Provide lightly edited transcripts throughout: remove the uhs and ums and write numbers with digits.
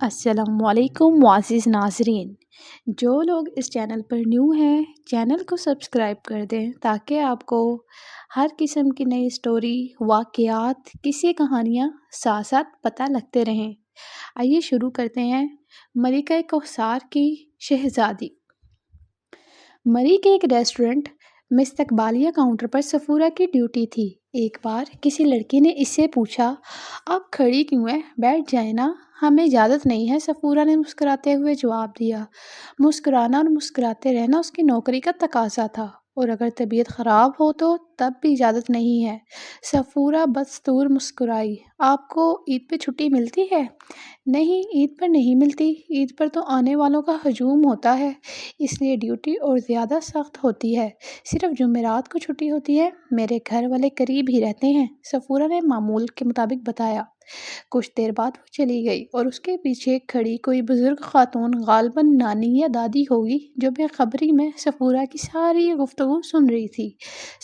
السلام علیکم معزز ناظرین، جو لوگ اس چینل پر نیو ہیں چینل کو سبسکرائب کر دیں تاکہ آپ کو ہر قسم کی نئی سٹوری، واقعات، قصے کہانیاں ساتھ ساتھ پتہ لگتے رہیں۔ آئیے شروع کرتے ہیں۔ ملکہ کوثر کی شہزادی۔ مری کے ایک ریسٹورنٹ میں استقبالیہ کاؤنٹر پر صفورہ کی ڈیوٹی تھی۔ ایک بار کسی لڑکی نے اس سے پوچھا، آپ کھڑی کیوں ہیں؟ بیٹھ جائیں نا، ہمیں اجازت نہیں ہے۔ صفورہ نے مسکراتے ہوئے جواب دیا۔ مسکرانا اور مسکراتے رہنا اس کی نوکری کا تقاضا تھا، اور اگر طبیعت خراب ہو تو تب بھی اجازت نہیں ہے۔ صفورہ بدستور مسکرائی۔ آپ کو عید پہ چھٹی ملتی ہے؟ نہیں، عید پر نہیں ملتی۔ عید پر تو آنے والوں کا ہجوم ہوتا ہے، اس لیے ڈیوٹی اور زیادہ سخت ہوتی ہے۔ صرف جمعرات کو چھٹی ہوتی ہے۔ میرے گھر والے قریب ہی رہتے ہیں، صفورہ نے معمول کے مطابق بتایا۔ کچھ دیر بعد وہ چلی گئی اور اس کے پیچھے کھڑی کوئی بزرگ خاتون، غالباً نانی یا دادی ہوگی، جو بے خبری میں صفورہ کی ساری گفتگو سن رہی تھی،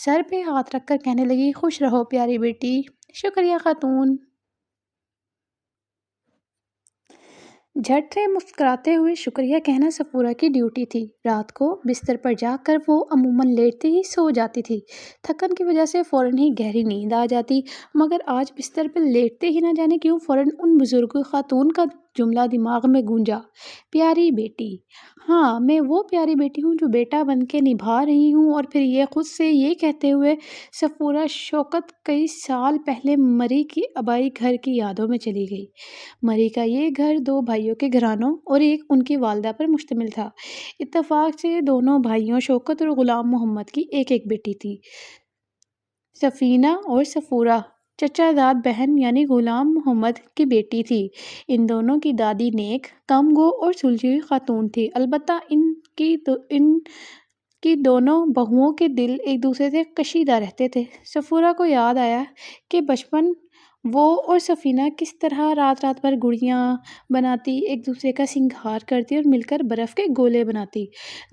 سر پہ ہاتھ رکھ کر کہنے لگی، خوش رہو پیاری بیٹی۔ شکریہ خاتون۔ جھٹ سے مسکراتے ہوئے شکریہ کہنا صفورہ کی ڈیوٹی تھی۔ رات کو بستر پر جا کر وہ عموماً لیٹتے ہی سو جاتی تھی۔ تھکن کی وجہ سے فوراً ہی گہری نیند آ جاتی، مگر آج بستر پر لیٹتے ہی نہ جانے کیوں فوراً ان بزرگ خاتون کا جملہ دماغ میں گونجا، پیاری بیٹی۔ ہاں، میں وہ پیاری بیٹی ہوں جو بیٹا بن کے نبھا رہی ہوں۔ اور پھر یہ خود سے یہ کہتے ہوئے صفورہ شوکت کئی سال پہلے مری کی آبائی گھر کی یادوں میں چلی گئی۔ مری کا یہ گھر دو بھائیوں کے گھرانوں اور ایک ان کی والدہ پر مشتمل تھا۔ اتفاق سے دونوں بھائیوں شوکت اور غلام محمد کی ایک ایک بیٹی تھی، سفینہ اور صفورہ چچا زاد بہن یعنی غلام محمد کی بیٹی تھی۔ ان دونوں کی دادی نیک، کم گو اور سلجھی ہوئی خاتون تھی۔ البتہ ان کی دونوں بہوؤں کے دل ایک دوسرے سے کشیدہ رہتے تھے۔ صفورہ کو یاد آیا کہ بچپن وہ اور سفینہ کس طرح رات رات بھر گڑیاں بناتی، ایک دوسرے کا سنگار کرتی اور مل کر برف کے گولے بناتی۔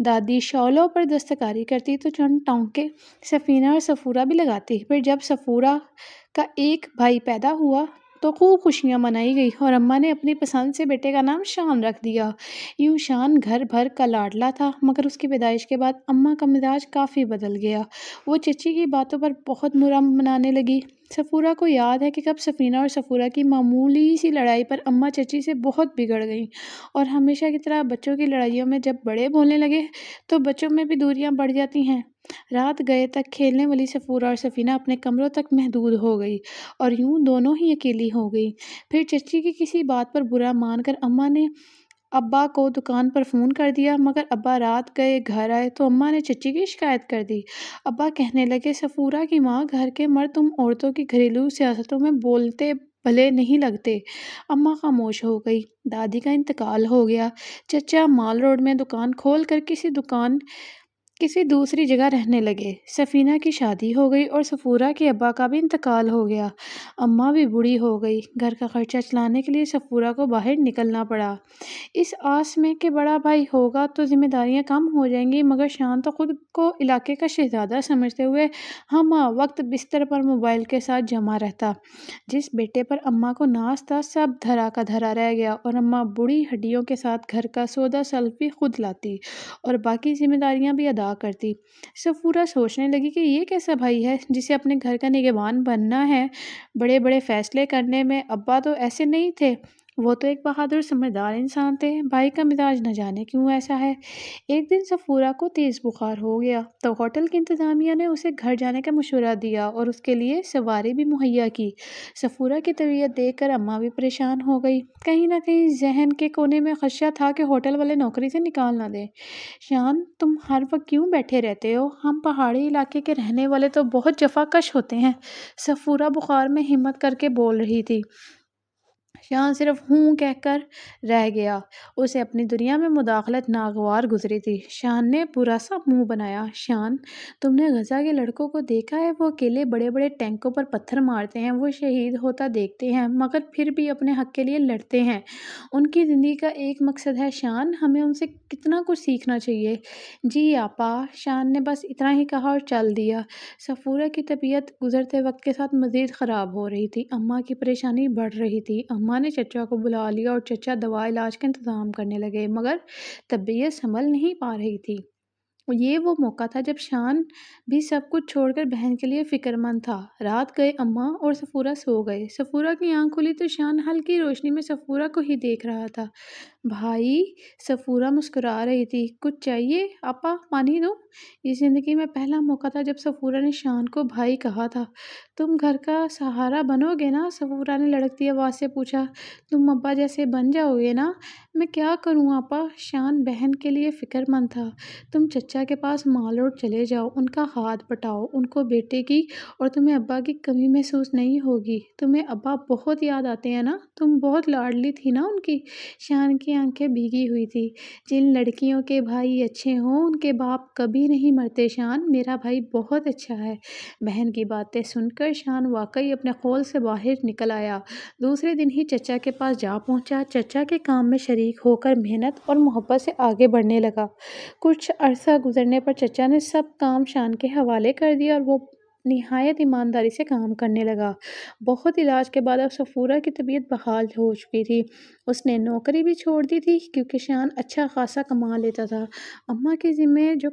دادی شعلوں پر دستکاری کرتی تو چند ٹانکے سفینہ اور صفورہ بھی لگاتی۔ پھر جب صفورہ کا ایک بھائی پیدا ہوا تو خوب خوشیاں منائی گئی اور اماں نے اپنی پسند سے بیٹے کا نام شان رکھ دیا۔ یوں شان گھر بھر کا لاڈلا تھا، مگر اس کی پیدائش کے بعد اماں کا مزاج کافی بدل گیا۔ وہ چچی کی باتوں پر بہت برا منانے لگی۔ صفورہ کو یاد ہے کہ کب سفینہ اور صفورہ کی معمولی سی لڑائی پر اماں چچی سے بہت بگڑ گئیں، اور ہمیشہ کی طرح بچوں کی لڑائیوں میں جب بڑے بولنے لگے تو بچوں میں بھی دوریاں بڑھ جاتی ہیں۔ رات گئے تک کھیلنے والی صفورہ اور سفینہ اپنے کمروں تک محدود ہو گئی اور یوں دونوں ہی اکیلی ہو گئی۔ پھر چچی کی کسی بات پر برا مان کر اماں نے ابا کو دکان پر فون کر دیا، مگر ابا رات گئے گھر آئے تو اماں نے چچی کی شکایت کر دی۔ ابا کہنے لگے، صفورہ کی ماں، گھر کے مرد تم عورتوں کی گھریلو سیاستوں میں بولتے بھلے نہیں لگتے۔ اماں خاموش ہو گئی۔ دادی کا انتقال ہو گیا۔ چچا مال روڈ میں دکان کھول کر کسی دوسری جگہ رہنے لگے۔ سفینہ کی شادی ہو گئی اور صفورہ کے ابا کا بھی انتقال ہو گیا۔ اماں بھی بوڑھی ہو گئی۔ گھر کا خرچہ چلانے کے لیے صفورہ کو باہر نکلنا پڑا، اس آس میں کہ بڑا بھائی ہوگا تو ذمہ داریاں کم ہو جائیں گی، مگر شان تو خود کو علاقے کا شہزادہ سمجھتے ہوئے ہمہ وقت بستر پر موبائل کے ساتھ جمع رہتا۔ جس بیٹے پر اماں کو ناز تھا سب دھرا کا دھرا رہ گیا، اور اماں بوڑھی ہڈیوں کے ساتھ گھر کا سودا سلف بھی خود لاتی اور باقی ذمہ داریاں بھی ادا کرتی۔ صفورہ سوچنے لگی کہ یہ کیسا بھائی ہے جسے اپنے گھر کا نگہبان بننا ہے۔ بڑے بڑے فیصلے کرنے میں ابا تو ایسے نہیں تھے، وہ تو ایک بہادر سمجھدار انسان تھے۔ بھائی کا مزاج نہ جانے کیوں ایسا ہے۔ ایک دن صفورہ کو تیز بخار ہو گیا تو ہوٹل کی انتظامیہ نے اسے گھر جانے کا مشورہ دیا اور اس کے لیے سواری بھی مہیا کی۔ صفورہ کی طبیعت دیکھ کر اماں بھی پریشان ہو گئی۔ کہیں نہ کہیں ذہن کے کونے میں خدشہ تھا کہ ہوٹل والے نوکری سے نکال نہ دیں۔ شان، تم ہر وقت کیوں بیٹھے رہتے ہو؟ ہم پہاڑی علاقے کے رہنے والے تو بہت جفا کش ہوتے ہیں، صفورہ بخار میں ہمت کر کے بول رہی تھی۔ شان صرف ہوں کہہ کر رہ گیا۔ اسے اپنی دنیا میں مداخلت ناگوار گزری تھی۔ شان نے برا سا منہ بنایا۔ شان، تم نے غزہ کے لڑکوں کو دیکھا ہے؟ وہ اکیلے بڑے بڑے ٹینکوں پر پتھر مارتے ہیں، وہ شہید ہوتا دیکھتے ہیں، مگر پھر بھی اپنے حق کے لیے لڑتے ہیں۔ ان کی زندگی کا ایک مقصد ہے۔ شان، ہمیں ان سے کتنا کچھ سیکھنا چاہیے۔ جی آپا، شان نے بس اتنا ہی کہا اور چل دیا۔ صفورہ کی طبیعت گزرتے وقت کے ساتھ مزید خراب ہو رہی تھی۔ اماں کی پریشانی بڑھ رہی تھی۔ اماں اماں نے چچا کو بلا لیا اور چچا دوا علاج کا انتظام کرنے لگے، مگر طبیعت سنبھل نہیں پا رہی تھی۔ یہ وہ موقع تھا جب شان بھی سب کچھ چھوڑ کر بہن کے لیے فکر مند تھا۔ رات گئے، اماں اور سفورہ سو گئے۔ سفورہ کی آنکھ کھلی تو شان ہلکی روشنی میں سفورہ کو ہی دیکھ رہا تھا۔ بھائی، سفورہ مسکرا رہی تھی، کچھ چاہیے؟ آپا، پانی دوں؟ یہ زندگی میں پہلا موقع تھا جب سفورہ نے شان کو بھائی کہا تھا۔ تم گھر کا سہارا بنو گے نا؟ سفورہ نے لڑکتی آواز سے پوچھا۔ تم ابا جیسے بن جاؤ گے نا؟ میں کیا کروں آپا؟ شان بہن کے لیے فکر مند تھا۔ تم چچا کے پاس مال روڈ چلے جاؤ، ان کا ہاتھ بٹاؤ، ان کو بیٹے کی اور تمہیں ابا کی کمی محسوس نہیں ہوگی۔ تمہیں ابا بہت یاد آتے ہیں نا؟ تم بہت لاڈلی تھی نا ان کی؟ شان کی آنکھیں بھیگی ہوئی تھی۔ جن لڑکیوں کے بھائی اچھے ہوں ان کے باپ کبھی نہیں مرتے شان، میرا بھائی بہت اچھا ہے۔ بہن کی باتیں سن کر شان واقعی اپنے خول سے باہر نکل آیا۔ دوسرے دن ہی چچا کے پاس جا پہنچا، چچا کے کام میں شریک ہو کر محنت اور محبت سے آگے بڑھنے لگا۔ کچھ عرصہ گزرنے پر چچا نے سب کام شان کے حوالے کر دیا اور وہ نہایت ایمانداری سے کام کرنے لگا۔ بہت علاج کے بعد اب سفورہ کی طبیعت بحال ہو چکی تھی۔ اس نے نوکری بھی چھوڑ دی تھی کیونکہ شان اچھا خاصا کما لیتا تھا۔ اماں کے ذمے جو